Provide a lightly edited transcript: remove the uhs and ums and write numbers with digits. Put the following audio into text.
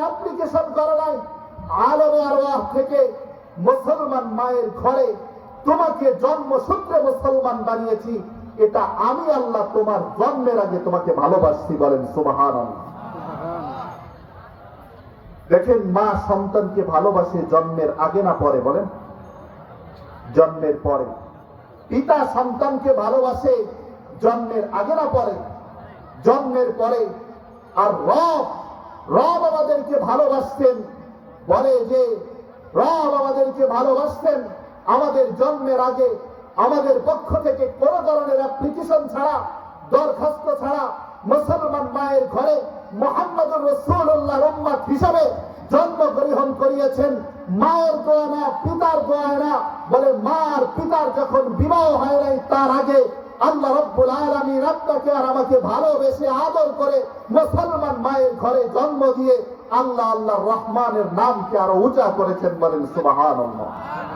Application করে নাই, আলমে আরওয়াহ থেকে মুসলমান মায়ের ঘরে তোমাকে জন্মসূত্রে মুসলমান বানিয়েছি। এটা আমি আল্লাহ তোমার জন্মের আগে তোমাকে ভালোবাসছি। বলেন সুবহানাল্লাহ। দেখেন, মা সন্তানকে ভালোবাসে জন্মের আগে না পরে? বলেন, জন্মের পরে। পিতা সন্তানকে ভালোবাসে জন্মের আগে না পরে? জন্মের পরে। আর রব আমাদেরকে ভালোবাসতেন, বলে যে রব আমাদেরকে ভালোবাসতেন আমাদের জন্মের আগে। আমাদের পক্ষ থেকে কোন ধরনের অ্যাপ্লিকেশন ছাড়া, দরখাস্ত ছাড়া মুসলমান মায়ের ঘরে মুহাম্মদুর রাসূলুল্লাহর উম্মত হিসাবে জন্মগ্রহণ করিয়েছেন। মায়ের দোয়া না, পিতার দোয়া না। বলে মার পিতার যখন বিবাহ হয় নাই তার আগে আল্লাহ রাব্বুল আলামিন আপনাকে আর আমাকে ভালোবেসে আদর করে মুসলমান মায়ের ঘরে জন্ম দিয়ে আল্লাহ রহমানের নামকে আরো উঁচা করেছেন। বলেন সুবহানাল্লাহ।